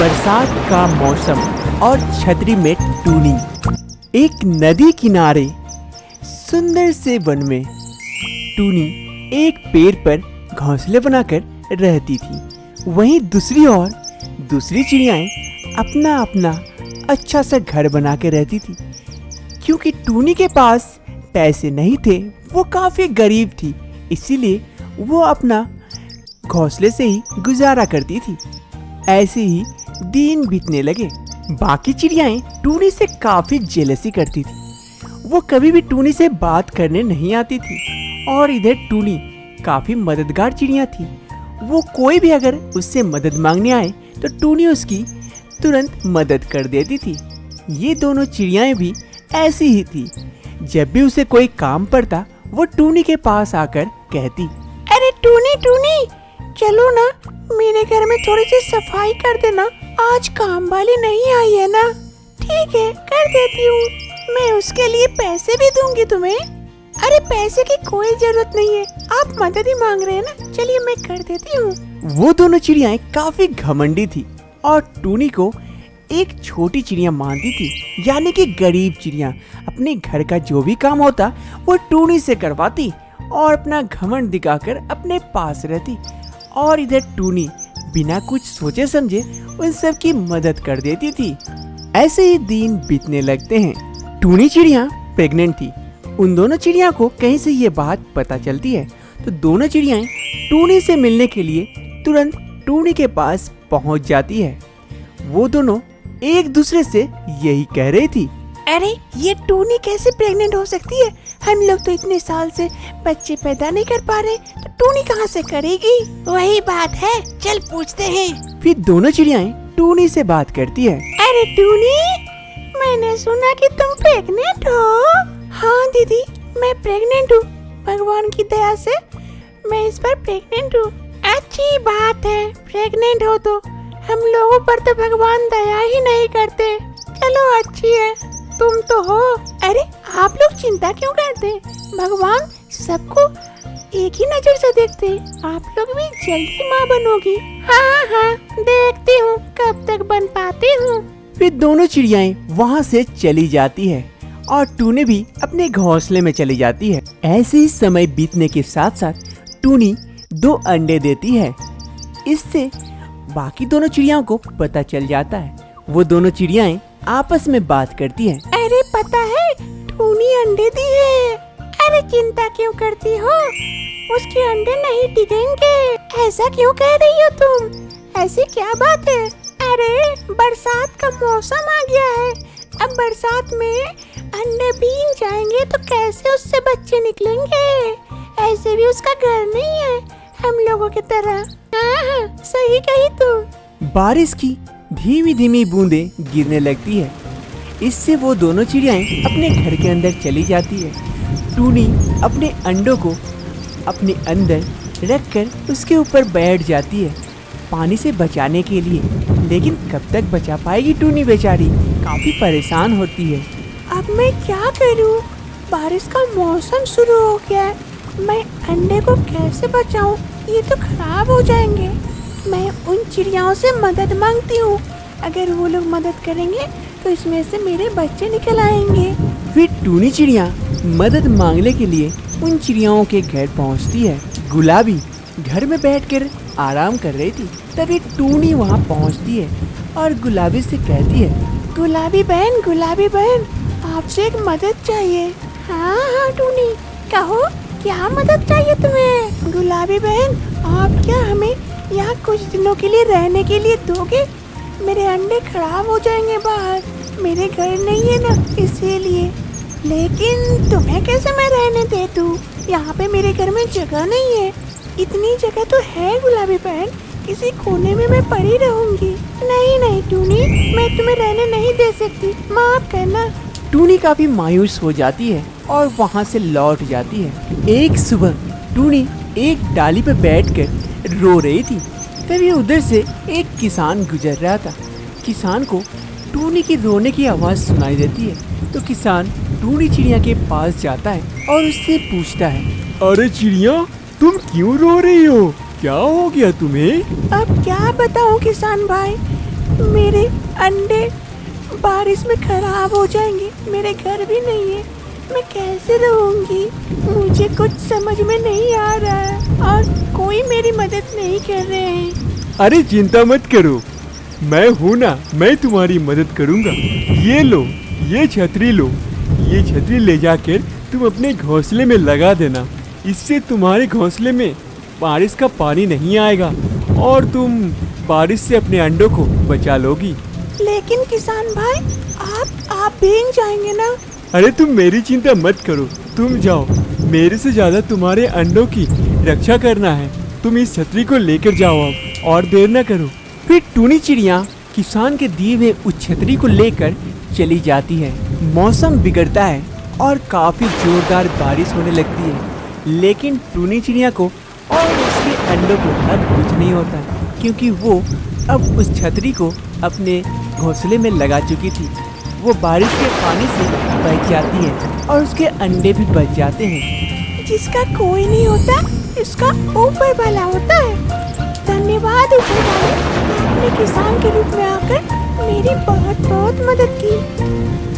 बरसात का मौसम और छतरी में टूनी। एक नदी किनारे सुंदर से वन में टूनी एक पेड़ पर घोंसले बनाकर रहती थी। वहीं दूसरी ओर दूसरी चिड़ियाएं अपना अपना अच्छा सा घर बना के रहती थी। क्योंकि टूनी के पास पैसे नहीं थे, वो काफी गरीब थी, इसीलिए वो अपना घोंसले से ही गुजारा करती थी। ऐसे ही दिन बीतने लगे। बाकी चिड़ियाएं टूनी से काफी जेलसी करती थी। वो कभी भी टूनी से बात करने नहीं आती थी। और इधर टूनी काफी मददगार चिड़िया थी। वो कोई भी अगर उससे मदद मांगने आए तो टूनी उसकी तुरंत मदद कर देती थी। ये दोनों चिड़ियाएं भी ऐसी ही थी। जब भी उसे कोई काम पड़ता वो टूनी के पास आकर कहती, अरे टूनी टूनी, चलो ना मेरे घर में थोड़ी सी सफाई कर देना, आज काम वाली नहीं आई है ना। ठीक है, कर देती हूँ, मैं उसके लिए पैसे भी दूंगी तुम्हें। अरे पैसे की कोई जरूरत नहीं है, आप मदद ही मांग रहे हैं ना, चलिए मैं कर देती हूँ। वो दोनों चिड़ियाएं काफी घमंडी थी और टूनी को एक छोटी चिड़िया मानती थी। यानी कि गरीब चिड़िया अपने घर का जो भी काम होता वो टूनी से करवाती और अपना घमंड दिखाकर अपने पास रहती। और इधर टूनी बिना कुछ सोचे समझे उन सब की मदद कर देती थी। ऐसे ही दिन बीतने लगते हैं। टूनी चिड़िया प्रेग्नेंट थी। उन दोनों चिड़िया को कहीं से ये बात पता चलती है तो दोनों चिड़ियाएं टूनी से मिलने के लिए तुरंत टूनी के पास पहुंच जाती है। वो दोनों एक दूसरे से यही कह रही थी, अरे ये टूनी कैसे प्रेग्नेंट हो सकती है? हम लोग तो इतने साल से बच्चे पैदा नहीं कर पा रहे, तो टूनी कहाँ से करेगी? वही बात है, चल पूछते हैं। फिर दोनों चिड़ियाएं टूनी से बात करती है। अरे टूनी, मैंने सुना कि तुम प्रेग्नेंट हो। हाँ दीदी, मैं प्रेग्नेंट हूँ, भगवान की दया से मैं इस बार प्रेग्नेंट हूँ। अच्छी बात है, प्रेग्नेंट हो तो हम लोगों पर तो भगवान दया ही नहीं करते। चलो अच्छी है, तुम तो हो। अरे आप लोग चिंता क्यों करते? भगवान सबको एक ही नजर से देखते। आप लोग भी जल्दी माँ बनोगी। हाँ हाँ, देखती हूँ कब तक बन पाती हूँ। फिर दोनों चिड़ियाएं वहाँ से चली जाती है और टूनी भी अपने घोंसले में चली जाती है। ऐसे ही समय बीतने के साथ साथ टूनी 2 अंडे देती है। इससे बाकी दोनों चिड़ियाओं को पता चल जाता है। वो दोनों चिड़ियाएं आपस में बात करती हैं। अरे पता है, टूनी अंडे दी है। अरे चिंता क्यों करती हो, उसके अंडे नहीं टिकेंगे। ऐसा क्यों कह रही हो तुम? ऐसी क्या बात है? अरे बरसात का मौसम आ गया है, अब बरसात में अंडे भीग जाएंगे तो कैसे उससे बच्चे निकलेंगे? ऐसे भी उसका घर नहीं है हम लोगों की तरह। हाँ, सही कही तू। बारिश की धीमी धीमी बूंदें गिरने लगती है। इससे वो दोनों चिड़ियाएं अपने घर के अंदर चली जाती है। टूनी अपने अंडों को अपने अंदर रखकर उसके ऊपर बैठ जाती है पानी से बचाने के लिए। लेकिन कब तक बचा पाएगी टूनी बेचारी, काफी परेशान होती है। अब मैं क्या करूं? बारिश का मौसम शुरू हो गया है, मैं अंडे को कैसे बचाऊं? ये तो खराब हो जाएंगे। मैं उन चिड़ियाओं से मदद मांगती हूँ, अगर वो लोग मदद करेंगे तो इसमें से मेरे बच्चे निकल आएंगे। फिर टूनी चिड़िया मदद मांगने के लिए उन चिड़ियाओं के घर पहुँचती है। गुलाबी घर में बैठकर आराम कर रही थी, तभी टूनी वहाँ पहुँचती है और गुलाबी से कहती है, गुलाबी बहन, आपसे एक मदद चाहिए। हाँ हाँ टूनी, कहो क्या मदद चाहिए तुम्हें? गुलाबी बहन, आप क्या हमें यहाँ कुछ दिनों के लिए रहने के लिए दोगे? मेरे अंडे खराब हो जाएंगे बाहर, मेरे घर नहीं है ना इसीलिए। लेकिन तुम्हें कैसे मैं रहने दे दूँ? यहाँ पे मेरे घर में जगह नहीं है। इतनी जगह तो है गुलाबी बहन, किसी कोने में मैं पड़ी रहूंगी। नहीं टूनी, मैं तुम्हें रहने नहीं दे सकती, माफ करना। टूनी काफी मायूस हो जाती है और वहाँ से लौट जाती है। एक सुबह टूनी एक डाली पे बैठकर रो रही थी, तभी उधर से एक किसान गुजर रहा था। किसान को टूनी की रोने की आवाज़ सुनाई देती है तो किसान टूनी चिड़िया के पास जाता है और उससे पूछता है, अरे चिड़िया, तुम क्यों रो रही हो? क्या हो गया तुम्हें? अब क्या बताऊं किसान भाई, मेरे अंडे बारिश में खराब हो जाएंगे। मेरे घर भी नहीं है, मैं कैसे रहूंगी? मुझे कुछ समझ में नहीं आ रहा है और कोई मेरी मदद नहीं कर रहे हैं। अरे चिंता मत करो, मैं हूँ ना, मैं तुम्हारी मदद करूँगा। ये लो, ये छतरी लो, ये छतरी ले जाकर तुम अपने घोंसले में लगा देना। इससे तुम्हारे घोंसले में बारिश का पानी नहीं आएगा और तुम बारिश से अपने अंडों को बचा लोगी। लेकिन किसान भाई, आप भीग जाएंगे ना? अरे तुम मेरी चिंता मत करो, तुम जाओ। मेरे से ज्यादा तुम्हारे अंडों की रक्षा करना है। तुम इस छतरी को लेकर जाओ अब, और देर न करो। फिर टूनी चिड़िया किसान के दिए हुए उस छतरी को लेकर चली जाती है। मौसम बिगड़ता है और काफी जोरदार बारिश होने लगती है, लेकिन टूनी चिड़िया को और उसके अंडों को अब कुछ नहीं होता, क्योंकि वो अब उस छतरी को अपने घोंसले में लगा चुकी थी। वो बारिश के पानी से बच जाती है और उसके अंडे भी बच जाते हैं। जिसका कोई नहीं होता, इसका ऊपर वाला होता है। धन्यवाद ऊपर वाले, आपने किसान के रूप में आकर मेरी बहुत बहुत मदद की।